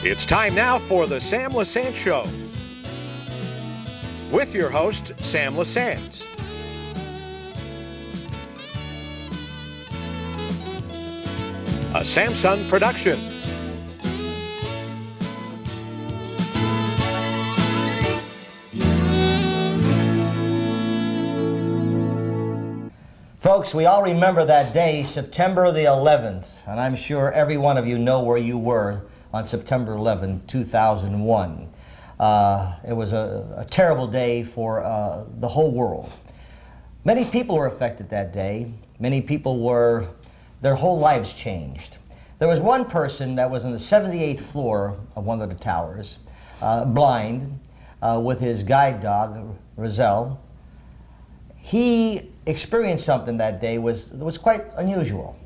It's time now for the Sam Lesante Show with your host, Sam Lesante. A Samsung production. Folks, we all remember that day, September the 11th, and I'm sure every one of you know where you were on September 11, 2001. It was a terrible day for the whole world. Many people were affected that day. Many people their whole lives changed. There was one person that was on the 78th floor of one of the towers, blind, with his guide dog, Rizal. He experienced something that day that was quite unusual,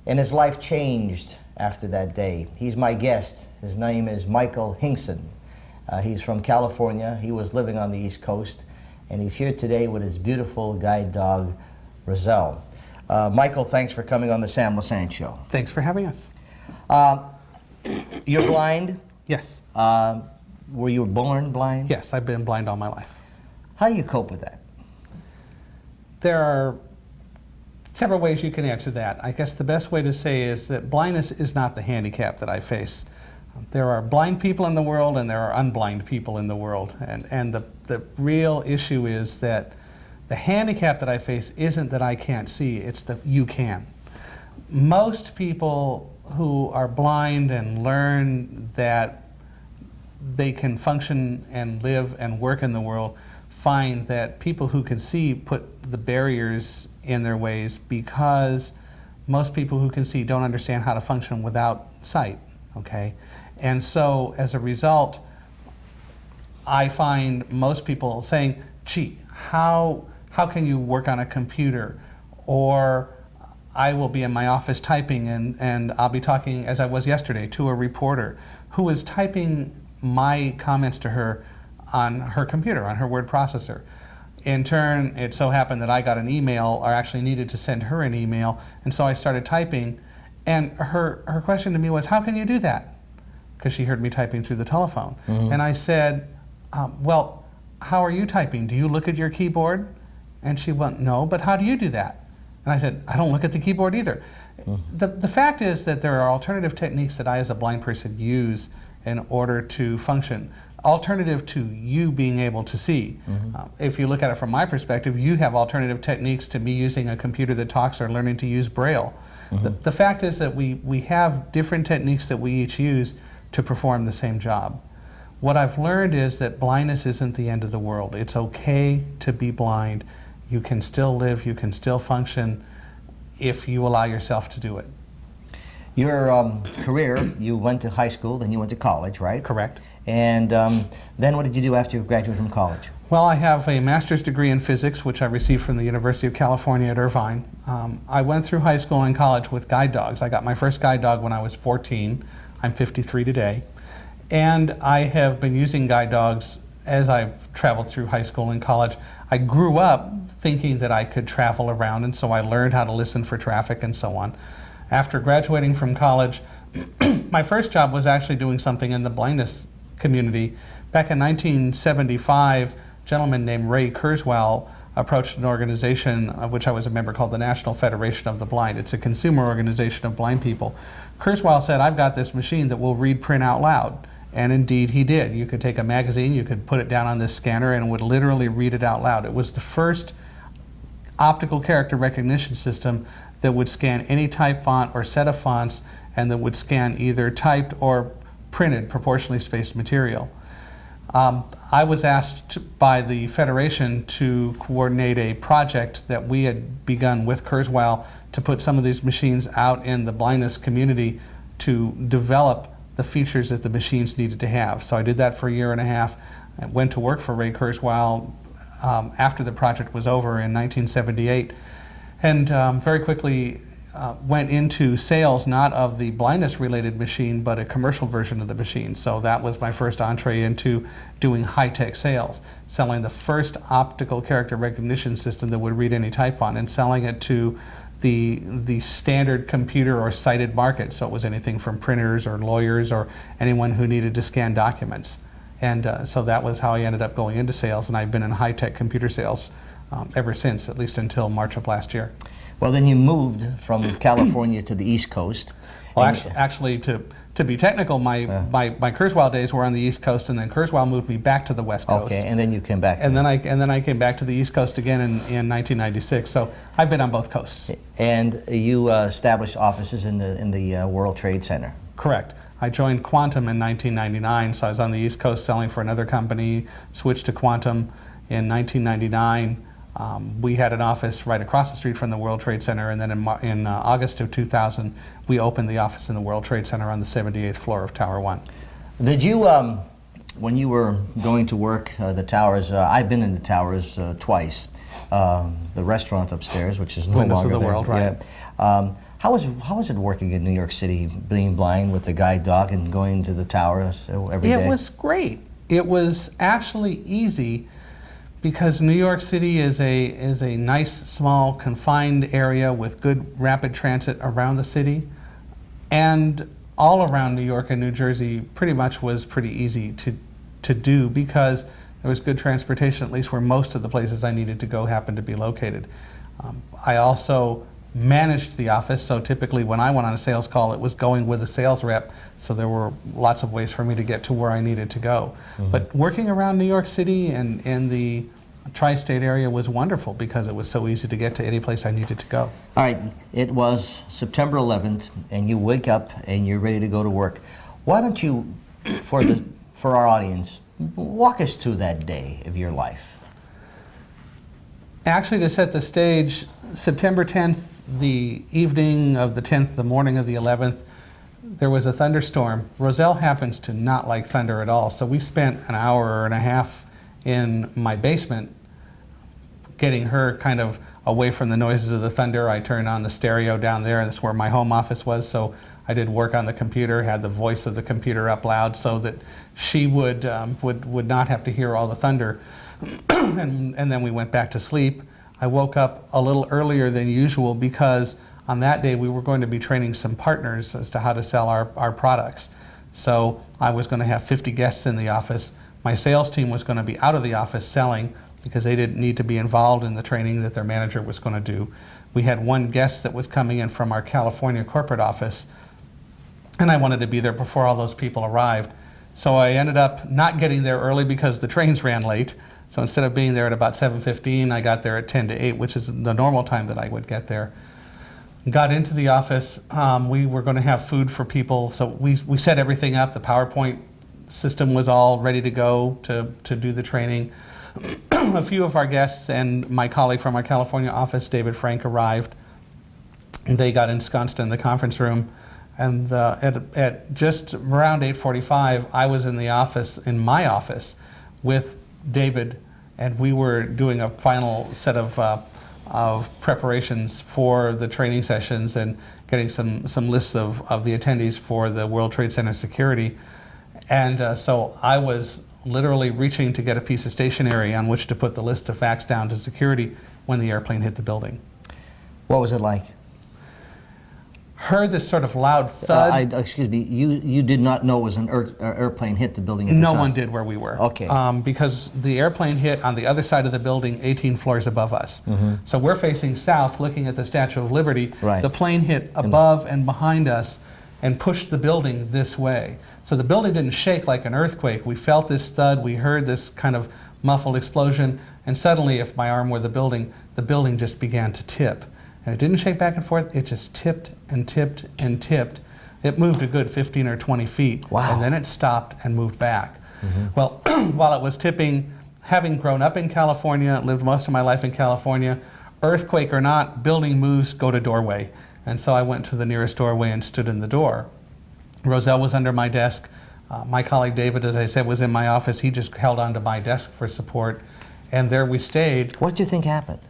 and his life changed after that day. He's my guest. His name is Michael Hingson. He's from California. He was living on the East Coast, and he's here today with his beautiful guide dog, Rizal. Michael, thanks for coming on the Sam Lesante Show. Thanks for having us. You're blind? Yes. Were you born blind? Yes, I've been blind all my life. How do you cope with that? There are several ways you can answer that. I guess the best way to say is that blindness is not the handicap that I face. There are blind people in the world and there are unblind people in the world. And the real issue is that the handicap that I face isn't that I can't see, it's that you can. Most people who are blind and learn that they can function and live and work in the world find that people who can see put the barriers in their ways because most people who can see don't understand how to function without sight, okay? And so as a result, I find most people saying, gee, how can you work on a computer? Or I will be in my office typing and I'll be talking, as I was yesterday, to a reporter who is typing my comments to her on her computer, on her word processor. In turn, it so happened that I got an email, or actually needed to send her an email, and so I started typing, and her question to me was, how can you do that? Because she heard me typing through the telephone. Mm-hmm. And I said, well, how are you typing? Do you look at your keyboard? And she went, no, but how do you do that? And I said, I don't look at the keyboard either. Mm-hmm. The fact is that there are alternative techniques that I as a blind person use in order to function, alternative to you being able to see. Mm-hmm. If you look at it from my perspective, you have alternative techniques to me using a computer that talks or learning to use Braille. Mm-hmm. The fact is that we have different techniques that we each use to perform the same job. What I've learned is that blindness isn't the end of the world. It's okay to be blind. You can still live, you can still function if you allow yourself to do it. Your career, you went to high school, then you went to college, right? Correct. And then what did you do after you graduated from college? Well, I have a master's degree in physics, which I received from the University of California at Irvine. I went through high school and college with guide dogs. I got my first guide dog when I was 14. I'm 53 today. And I have been using guide dogs as I've traveled through high school and college. I grew up thinking that I could travel around, and so I learned how to listen for traffic and so on. After graduating from college, my first job was actually doing something in the blindness community. Back in 1975, a gentleman named Ray Kurzweil approached an organization of which I was a member called the National Federation of the Blind. It's a consumer organization of blind people. Kurzweil said, I've got this machine that will read print out loud. And indeed he did. You could take a magazine, you could put it down on this scanner, and it would literally read it out loud. It was the first optical character recognition system that would scan any type font or set of fonts, and that would scan either typed or printed proportionally spaced material. I was asked by the Federation to coordinate a project that we had begun with Kurzweil to put some of these machines out in the blindness community to develop the features that the machines needed to have. So I did that for a year and a half. I went to work for Ray Kurzweil after the project was over in 1978. And very quickly, went into sales, not of the blindness related machine, but a commercial version of the machine. So that was my first entree into doing high-tech sales, selling the first optical character recognition system that would read any type font, and selling it to the standard computer or sighted market. So it was anything from printers or lawyers or anyone who needed to scan documents. And so that was how I ended up going into sales, and I've been in high-tech computer sales ever since, at least until March of last year. Well, then you moved from California to the East Coast. Well, actually, to be technical, my Kurzweil days were on the East Coast, and then Kurzweil moved me back to the West Coast. Okay, and then you came back. And then I came back to the East Coast again in 1996. So I've been on both coasts. And you established offices in the World Trade Center. Correct. I joined Quantum in 1999, so I was on the East Coast selling for another company, switched to Quantum in 1999. We had an office right across the street from the World Trade Center, and then in August of 2000, we opened the office in the World Trade Center on the 78th floor of Tower 1. Did you, when you were going to work the towers, I've been in the towers twice, the restaurant upstairs, which is no Windows longer of the there. World, right. Yeah. How was it working in New York City, being blind with the guide dog and going to the towers every day? It was great. It was actually easy, because New York City is a nice, small, confined area with good rapid transit around the city, and all around New York and New Jersey pretty much was pretty easy to do, because there was good transportation, at least where most of the places I needed to go happened to be located. I also managed the office, so typically when I went on a sales call, it was going with a sales rep, so there were lots of ways for me to get to where I needed to go. Mm-hmm. But working around New York City and in the tri-state area was wonderful, because it was so easy to get to any place I needed to go. All right, it was September 11th, and you wake up and you're ready to go to work. Why don't you, for our audience, walk us through that day of your life? Actually, to set the stage, September 10th, the evening of the 10th, the morning of the 11th, there was a thunderstorm. Roselle happens to not like thunder at all, so we spent an hour and a half in my basement getting her kind of away from the noises of the thunder. I turned on the stereo down there, and that's where my home office was, so I did work on the computer, had the voice of the computer up loud so that she would not have to hear all the thunder. and then we went back to sleep. I woke up a little earlier than usual, because on that day we were going to be training some partners as to how to sell our products. So I was going to have 50 guests in the office. My sales team was going to be out of the office selling, because they didn't need to be involved in the training that their manager was going to do. We had one guest that was coming in from our California corporate office, and I wanted to be there before all those people arrived. So I ended up not getting there early because the trains ran late. So instead of being there at about 7:15, I got there at 10 to 8, which is the normal time that I would get there. Got into the office. We were going to have food for people, so we set everything up. The PowerPoint system was all ready to go to do the training. A few of our guests and my colleague from our California office, David Frank, arrived. They got ensconced in the conference room, and at just around 8:45, I was in the office, in my office, with David, and we were doing a final set of preparations for the training sessions and getting some lists of the attendees for the World Trade Center security. And so I was literally reaching to get a piece of stationery on which to put the list of facts down to security when the airplane hit the building. What was it like? Heard this sort of loud thud. Excuse me, you did not know it was an airplane hit the building at the time? No one did where we were. Okay. Because the airplane hit on the other side of the building, 18 floors above us. Mm-hmm. So we're facing south, looking at the Statue of Liberty. Right. The plane hit above and behind us and pushed the building this way. So the building didn't shake like an earthquake. We felt this thud, we heard this kind of muffled explosion, and suddenly, if my arm were the building just began to tip. And it didn't shake back and forth, it just tipped and tipped and tipped. It moved a good 15 or 20 feet. Wow. And then it stopped and moved back. Mm-hmm. Well, while it was tipping, having grown up in California, lived most of my life in California, earthquake or not, building moves, go to doorway. And so I went to the nearest doorway and stood in the door. Roselle was under my desk. My colleague David, as I said, was in my office. He just held onto my desk for support. And there we stayed. What do you think happened?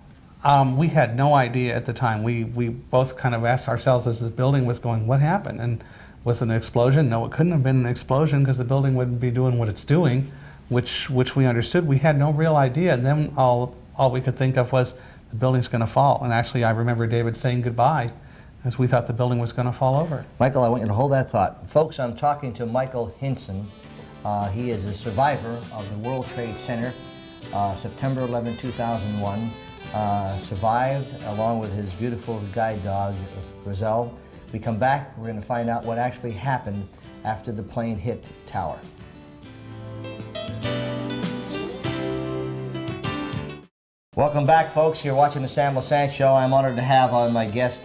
We had no idea at the time. We both kind of asked ourselves as this building was going, what happened? And was it an explosion? No, it couldn't have been an explosion because the building wouldn't be doing what it's doing, which we understood. We had no real idea. And then all we could think of was the building's going to fall. And actually, I remember David saying goodbye as we thought the building was going to fall over. Michael, I want you to hold that thought. Folks, I'm talking to Michael Hingson. He is a survivor of the World Trade Center, September 11, 2001. Survived along with his beautiful guide dog, Roselle. We come back, we're going to find out what actually happened after the plane hit the tower. Welcome back, folks. You're watching the Sam Lesante Show. I'm honored to have on my guest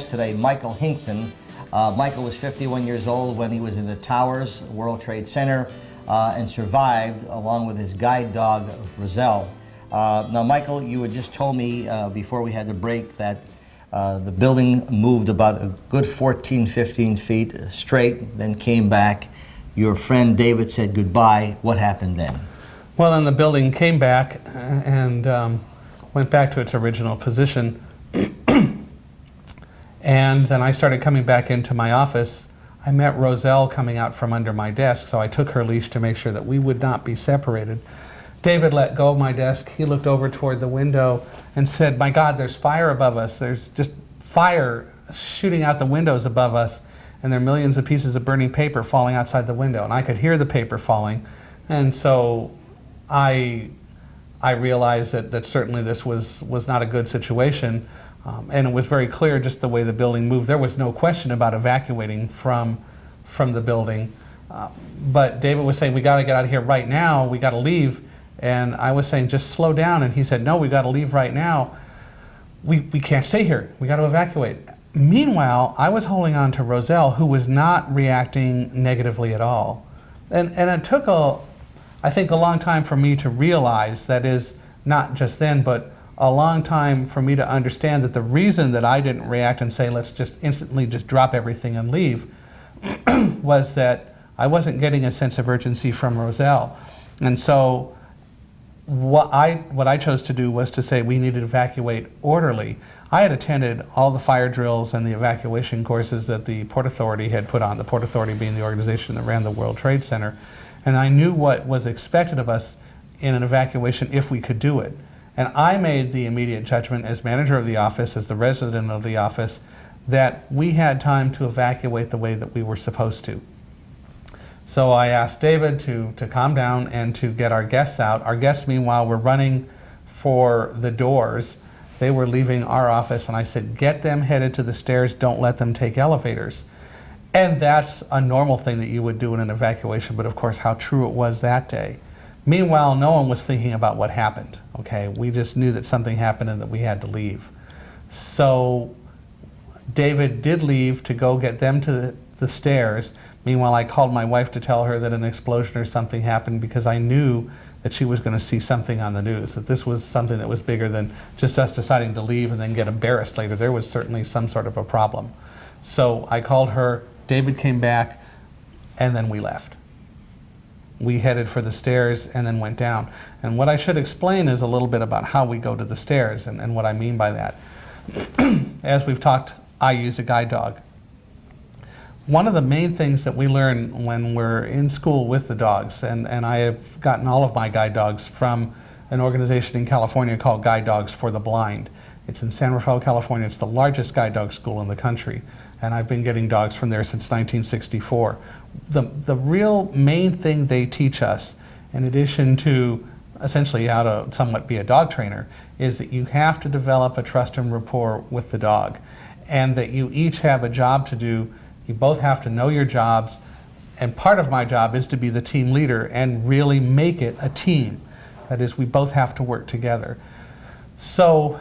today, Michael Hingson. Michael was 51 years old when he was in the towers, World Trade Center, and survived along with his guide dog, Roselle. Now, Michael, you had just told me before we had the break that the building moved about a good 14, 15 feet straight, then came back. Your friend David said goodbye. What happened then? Well, then the building came back and went back to its original position. And then I started coming back into my office. I met Roselle coming out from under my desk, so I took her leash to make sure that we would not be separated. David let go of my desk. He looked over toward the window and said, "My God, there's fire above us. There's just fire shooting out the windows above us, and there are millions of pieces of burning paper falling outside the window." And I could hear the paper falling. And so I realized that certainly this was not a good situation. And it was very clear just the way the building moved. There was no question about evacuating from the building. But David was saying, "We got to get out of here right now. We got to leave." And I was saying, "Just slow down." And he said, "No, we got to leave right now. We can't stay here. We got to evacuate." Meanwhile, I was holding on to Roselle, who was not reacting negatively at all. And it took I think a long time for me to realize, that is, not just then, but a long time for me to understand that the reason that I didn't react and say, "Let's just instantly just drop everything and leave," was that I wasn't getting a sense of urgency from Roselle. And so what I chose to do was to say we needed to evacuate orderly. I had attended all the fire drills and the evacuation courses that the Port Authority had put on, the Port Authority being the organization that ran the World Trade Center. And I knew what was expected of us in an evacuation if we could do it. And I made the immediate judgment as manager of the office, as the resident of the office, that we had time to evacuate the way that we were supposed to. So I asked David to calm down and to get our guests out. Our guests, meanwhile, were running for the doors. They were leaving our office, and I said, "Get them headed to the stairs. Don't let them take elevators." And that's a normal thing that you would do in an evacuation, but of course how true it was that day. Meanwhile, no one was thinking about what happened, okay? We just knew that something happened and that we had to leave. So David did leave to go get them to the stairs. Meanwhile, I called my wife to tell her that an explosion or something happened, because I knew that she was going to see something on the news, that this was something that was bigger than just us deciding to leave and then get embarrassed later. There was certainly some sort of a problem. So I called her, David came back, and then we left. We headed for the stairs and then went down. And what I should explain is a little bit about how we go to the stairs and what I mean by that. As we've talked, I use a guide dog. One of the main things that we learn when we're in school with the dogs, and I have gotten all of my guide dogs from an organization in California called Guide Dogs for the Blind. It's in San Rafael, California. It's the largest guide dog school in the country. And I've been getting dogs from there since 1964. The real main thing they teach us, in addition to essentially how to somewhat be a dog trainer, is that you have to develop a trust and rapport with the dog, and that you each have a job to do. You both have to know your jobs, and part of my job is to be the team leader and really make it a team. That is, we both have to work together. So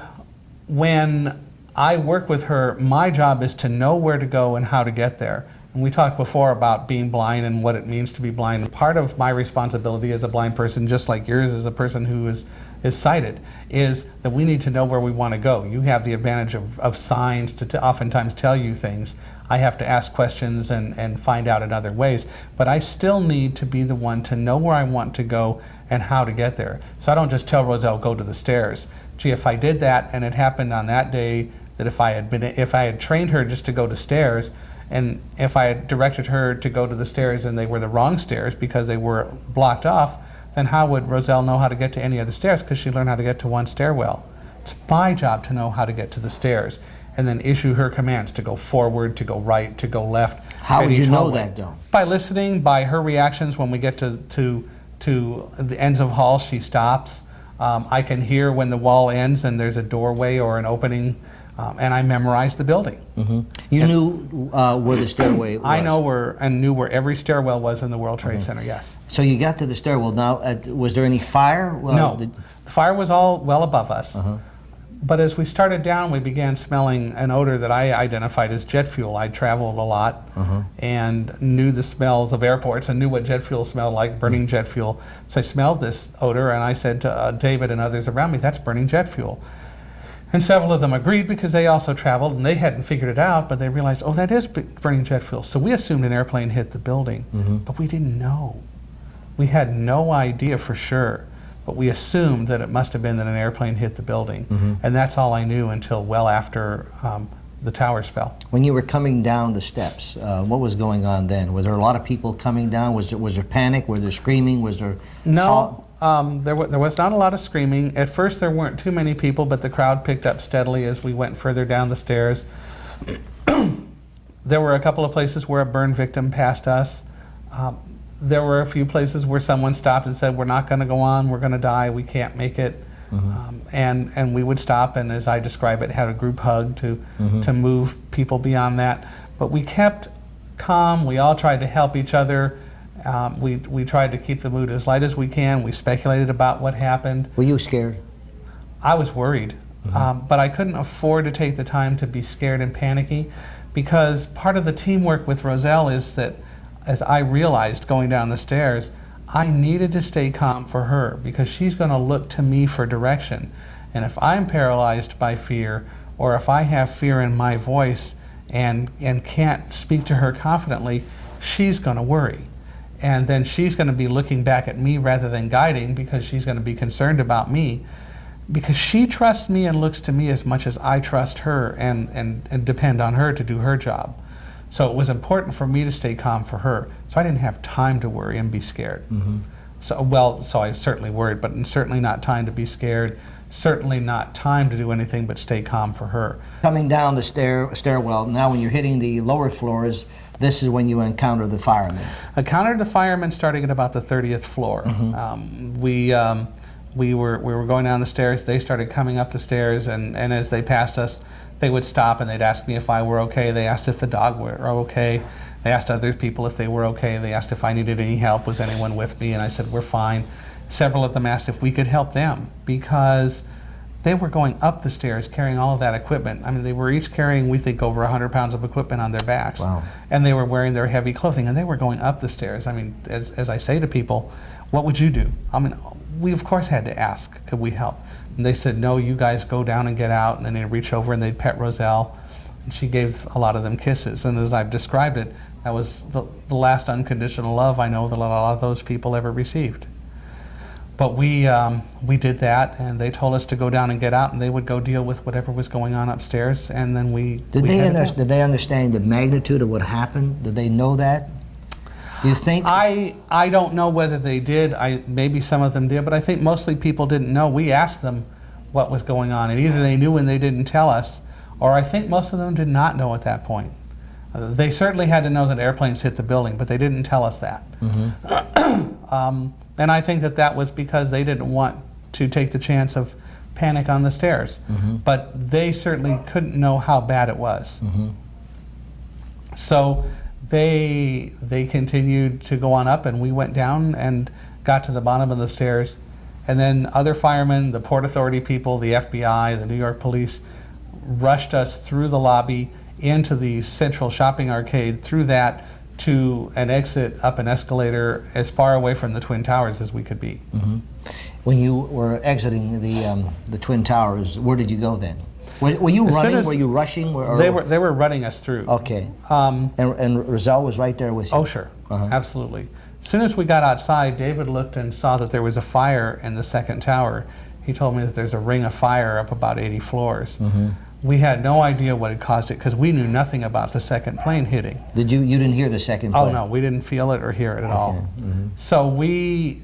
when I work with her, my job is to know where to go and how to get there. And we talked before about being blind and what it means to be blind. Part of my responsibility as a blind person, just like yours as a person who is is sighted, is that we need to know where we want to go. You have the advantage of signs to oftentimes tell you things. I have to ask questions and find out in other ways, but I still need to be the one to know where I want to go and how to get there. So I don't just tell Roselle, go to the stairs. Gee, if I did that and it happened on that day, that if I had trained her just to go to stairs, and if I had directed her to go to the stairs and they were the wrong stairs because they were blocked off, then how would Roselle know how to get to any of the stairs, because she learned how to get to one stairwell? It's my job to know how to get to the stairs and then issue her commands to go forward, to go right, to go left. How would you know that, though? By listening, by her reactions. When we get to the ends of hall, she stops. I can hear when the wall ends and there's a doorway or an opening, and I memorized the building. You knew where the stairway was? I knew where every stairwell was in the World Trade Center, yes. So you got to the stairwell. Now, was there any fire? No. The fire was all well above us. But as we started down, we began smelling an odor that I identified as jet fuel. I traveled a lot and knew the smells of airports and knew what jet fuel smelled like, burning jet fuel. So I smelled this odor and I said to David and others around me, that's burning jet fuel. And several of them agreed because they also traveled and they hadn't figured it out, but they realized, oh, that is burning jet fuel. So we assumed an airplane hit the building, but we didn't know. We had no idea for sure. But we assumed that it must have been that an airplane hit the building. And that's all I knew until well after the towers fell. When you were coming down the steps, what was going on then? Was there a lot of people coming down? Was there panic? Was there screaming? Was there... No, there was not a lot of screaming. At first there weren't too many people, but the crowd picked up steadily as we went further down the stairs. There were a couple of places where a burn victim passed us. There were a few places where someone stopped and said, we're not going to go on, we're going to die, we can't make it. And we would stop and, as I describe it, had a group hug to move people beyond that. But we kept calm, we all tried to help each other. We tried to keep the mood as light as we can. We speculated about what happened. Were you scared? I was worried, but I couldn't afford to take the time to be scared and panicky, because part of the teamwork with Roselle is that, as I realized going down the stairs, I needed to stay calm for her, because she's going to look to me for direction. And if I'm paralyzed by fear, or if I have fear in my voice and can't speak to her confidently, she's going to worry. And then she's going to be looking back at me rather than guiding, because she's going to be concerned about me, because she trusts me and looks to me as much as I trust her and depend on her to do her job. So it was important for me to stay calm for her. So I didn't have time to worry and be scared. So I certainly worried, but certainly not time to be scared, certainly not time to do anything but stay calm for her. Coming down the stairwell, now when you're hitting the lower floors, this is when you encounter the firemen. Encountered the firemen starting at about the 30th floor. We were going down the stairs, they started coming up the stairs, and as they passed us, they would stop and they'd ask me if I were okay. They asked if the dog were okay. They asked other people if they were okay. They asked if I needed any help, was anyone with me, and I said, we're fine. Several of them asked if we could help them, because they were going up the stairs carrying all of that equipment. I mean, they were each carrying, we think, over 100 pounds of equipment on their backs. Wow. And they were wearing their heavy clothing, and they were going up the stairs. I mean, as I say to people, what would you do? I mean, we of course had to ask, could we help? And they said, no, you guys go down and get out. And then they'd reach over and they'd pet Roselle. And she gave a lot of them kisses. And as I've described it, that was the last unconditional love I know that a lot of those people ever received. But we did that, and they told us to go down and get out, and they would go deal with whatever was going on upstairs. And then Did they understand the magnitude of what happened? Did they know that? Do you think? I don't know whether they did. Maybe some of them did, but I think mostly people didn't know. We asked them what was going on, and either they knew and they didn't tell us, or I think most of them did not know at that point. They certainly had to know that airplanes hit the building, but they didn't tell us that. And I think that was because they didn't want to take the chance of panic on the stairs. But they certainly couldn't know how bad it was. So they continued to go on up, and we went down and got to the bottom of the stairs. And then other firemen, the Port Authority people, the FBI, the New York police, rushed us through the lobby into the central shopping arcade, through that to an exit up an escalator as far away from the Twin Towers as we could be. When you were exiting the Twin Towers, where did you go then? Were you running? Were you rushing? They were running us through. Okay. And Roselle was right there with you? Oh, sure. Absolutely. As soon as we got outside, David looked and saw that there was a fire in the second tower. He told me that there's a ring of fire up about 80 floors. We had no idea what had caused it because we knew nothing about the second plane hitting. You didn't hear the second plane? Oh no, we didn't feel it or hear it at all. So we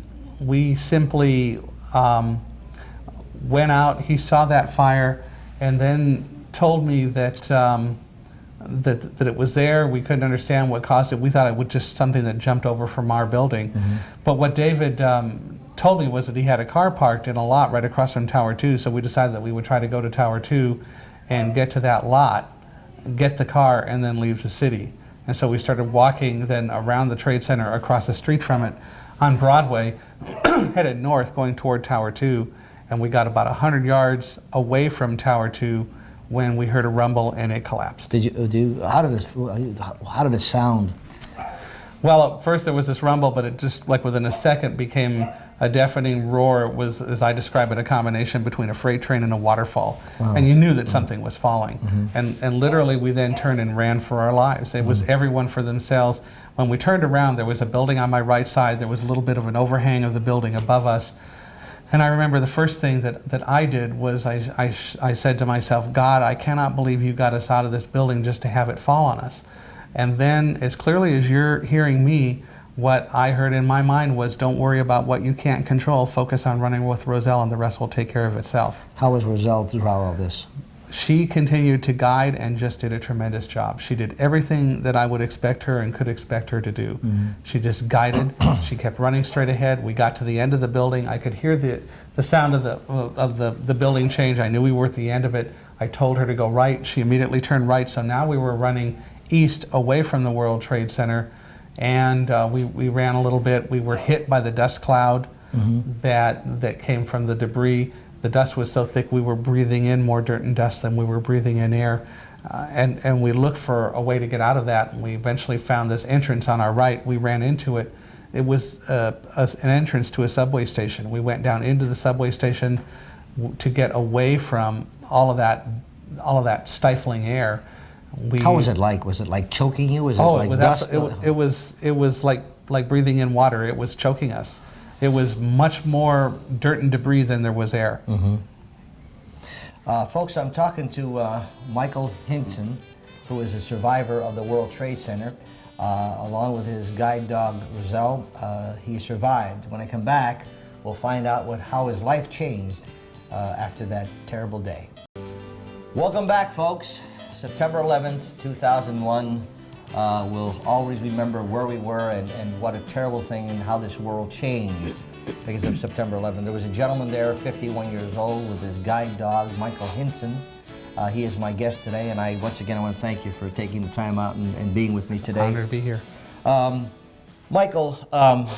simply went out. He saw that fire and then told me that that it was there. We couldn't understand what caused it. We thought it was just something that jumped over from our building. But what David told me was that he had a car parked in a lot right across from Tower 2, so we decided that we would try to go to Tower 2 and get to that lot, get the car, and then leave the city. And so we started walking then around the Trade Center across the street from it on Broadway, headed north going toward Tower 2, and we got about 100 yards away from Tower 2 when we heard a rumble and it collapsed. How did it sound? Well, at first there was this rumble, but it just, like within a second, became a deafening roar. It was, as I describe it, a combination between a freight train and a waterfall. And you knew that something was falling. And literally we then turned and ran for our lives. It was everyone for themselves. When we turned around, there was a building on my right side. There was a little bit of an overhang of the building above us. And I remember the first thing that I did was I said to myself, God, I cannot believe you got us out of this building just to have it fall on us. And then, as clearly as you're hearing me, what I heard in my mind was, don't worry about what you can't control. Focus on running with Roselle and the rest will take care of itself. How was Roselle throughout all this? She continued to guide and just did a tremendous job. She did everything that I would expect her and could expect her to do. She just guided. She kept running straight ahead. We got to the end of the building. I could hear the sound of the building change. I knew we were at the end of it. I told her to go right. She immediately turned right. So now we were running east away from the World Trade Center, and we ran a little bit. We were hit by the dust cloud that came from the debris. The dust was so thick we were breathing in more dirt and dust than we were breathing in air. And we looked for a way to get out of that, and we eventually found this entrance on our right. We ran into it. It was an entrance to a subway station. We went down into the subway station to get away from all of that stifling air. How was it like? Was it like choking you? Was it like dust? It was like breathing in water. It was choking us. It was much more dirt and debris than there was air. Folks, I'm talking to Michael Hingson, who is a survivor of the World Trade Center, along with his guide dog, Roselle. He survived. When I come back, we'll find out how his life changed after that terrible day. Welcome back, folks. September 11th, 2001. We'll always remember where we were and what a terrible thing and how this world changed because of September 11th. There was a gentleman there, 51 years old, with his guide dog, Michael Hingson. He is my guest today, and once again, I want to thank you for taking the time out and being with me today. Honored to be here. Michael,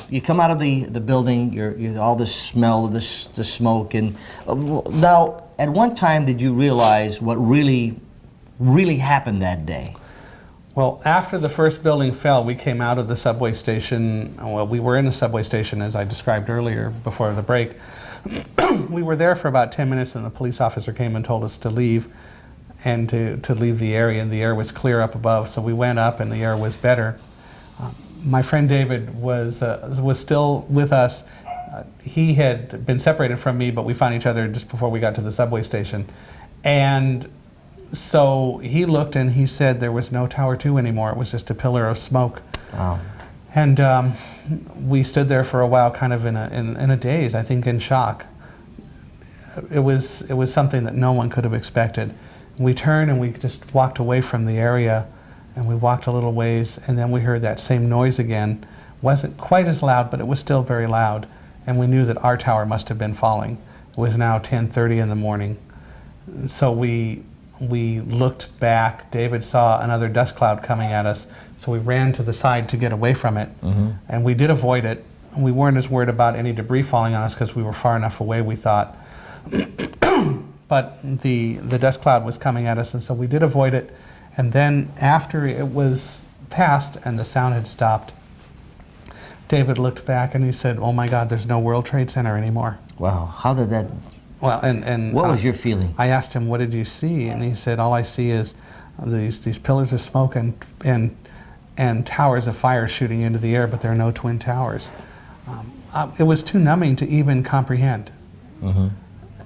you come out of the building, you're all this smell, the smoke, and now, at one time, did you realize what really happened that day? Well, after the first building fell, we came out of the subway station. Well, we were in the subway station, as I described earlier before the break. We were there for about 10 minutes, and the police officer came and told us to leave and to leave the area, and the air was clear up above, so we went up and the air was better. My friend David was still with us. He had been separated from me, but we found each other just before we got to the subway station. And so he looked and he said there was no Tower 2 anymore. It was just a pillar of smoke. Wow. And we stood there for a while kind of in a daze, I think in shock. It was something that no one could have expected. We turned and we just walked away from the area, and we walked a little ways, and then we heard that same noise again. Wasn't quite as loud, but it was still very loud, and we knew that our tower must have been falling. It was now 10:30 in the morning. So we looked back. David saw another dust cloud coming at us, so we ran to the side to get away from it, and we did avoid it. We weren't as worried about any debris falling on us because we were far enough away, we thought. But the dust cloud was coming at us, and so we did avoid it. And then after it was past and the sound had stopped, David looked back and he said, "Oh my God, there's no World Trade Center anymore." Wow, how did that, Well, and what was your feeling? I asked him, what did you see? And he said, all I see is these pillars of smoke and towers of fire shooting into the air, but there are no twin towers. It was too numbing to even comprehend.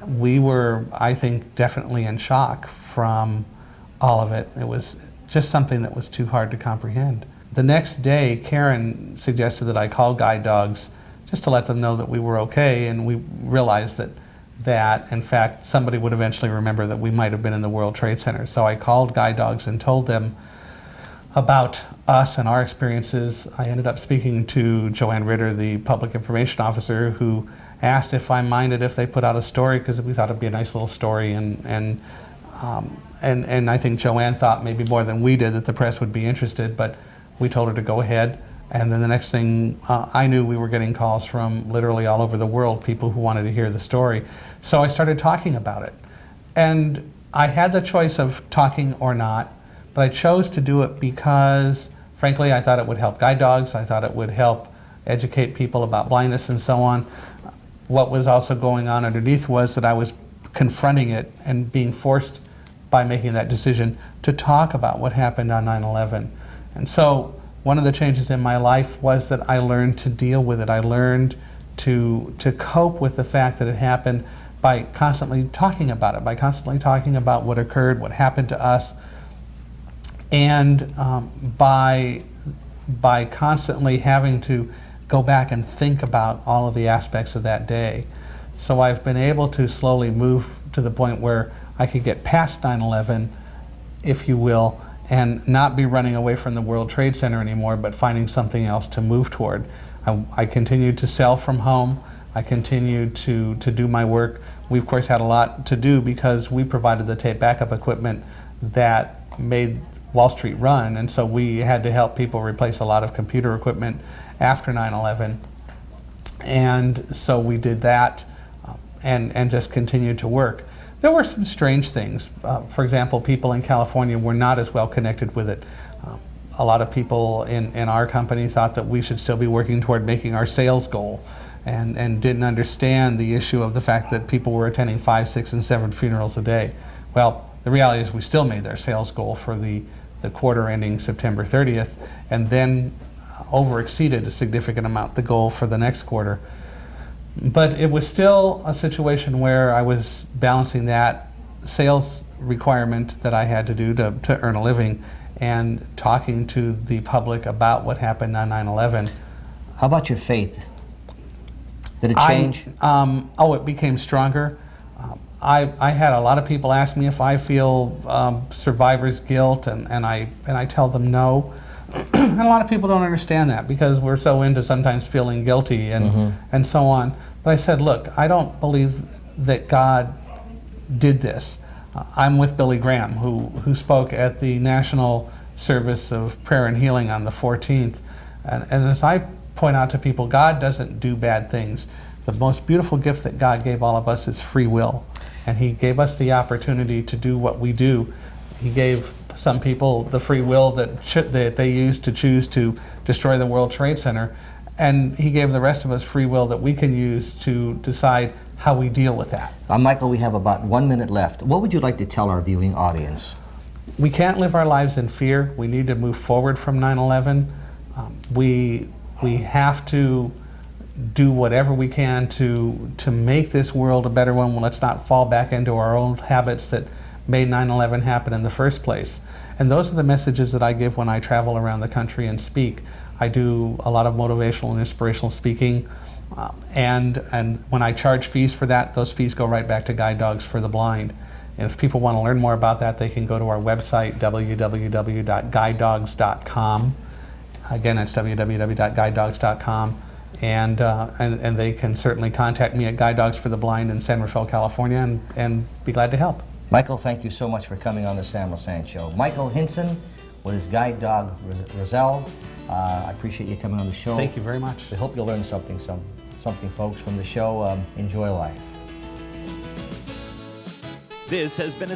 We were, I think, definitely in shock from all of it. It was just something that was too hard to comprehend. The next day, Karen suggested that I call guide dogs just to let them know that we were okay, and we realized that in fact, somebody would eventually remember that we might have been in the World Trade Center. So I called guide dogs and told them about us and our experiences. I ended up speaking to Joanne Ritter, the public information officer, who asked if I minded if they put out a story, because we thought it'd be a nice little story, and I think Joanne thought maybe more than we did that the press would be interested, but we told her to go ahead. And then the next thing I knew, we were getting calls from literally all over the world, people who wanted to hear the story. So I started talking about it. And I had the choice of talking or not, but I chose to do it because, frankly, I thought it would help guide dogs. I thought it would help educate people about blindness and so on. What was also going on underneath was that I was confronting it and being forced by making that decision to talk about what happened on 9/11. And so one of the changes in my life was that I learned to deal with it. I learned to cope with the fact that it happened by constantly talking about it, by constantly talking about what occurred, what happened to us, and by constantly having to go back and think about all of the aspects of that day. So I've been able to slowly move to the point where I could get past 9/11, if you will, and not be running away from the World Trade Center anymore, but finding something else to move toward. I continued to sell from home. I continued to do my work. We, of course, had a lot to do because we provided the tape backup equipment that made Wall Street run, and so we had to help people replace a lot of computer equipment after 9/11. And so we did that and just continued to work. There were some strange things. For example, people in California were not as well connected with it. A lot of people in our company thought that we should still be working toward making our sales goal, and didn't understand the issue of the fact that people were attending 5, 6, and 7 funerals a day. Well, the reality is we still made their sales goal for the quarter ending September 30th, and then over-exceeded a significant amount the goal for the next quarter. But it was still a situation where I was balancing that sales requirement that I had to do to earn a living and talking to the public about what happened on 9/11. How about your faith? Did it change? It became stronger. I had a lot of people ask me if I feel survivor's guilt, and I tell them no. And a lot of people don't understand that because we're so into sometimes feeling guilty and so on. But I said, look, I don't believe that God did this. I'm with Billy Graham, who spoke at the National Service of Prayer and Healing on the 14th. And as I point out to people, God doesn't do bad things. The most beautiful gift that God gave all of us is free will. And He gave us the opportunity to do what we do. He gave some people the free will that they used to choose to destroy the World Trade Center, and He gave the rest of us free will that we can use to decide how we deal with that. Michael, we have about 1 minute left. What would you like to tell our viewing audience? We can't live our lives in fear. We need to move forward from 9/11. We have to do whatever we can to make this world a better one. Let's not fall back into our old habits that made 9/11 happen in the first place. And those are the messages that I give when I travel around the country and speak. I do a lot of motivational and inspirational speaking, and when I charge fees for that, those fees go right back to Guide Dogs for the Blind. And if people want to learn more about that, they can go to our website, www.guidedogs.com. Again, that's www.guidedogs.com. And they can certainly contact me at Guide Dogs for the Blind in San Rafael, California, and be glad to help. Michael, thank you so much for coming on the Sam Lesante Show. Michael Hingson with his guide dog, Roselle. I appreciate you coming on the show. Thank you very much. We hope you'll learn something, folks, from the show. Enjoy life. This has been a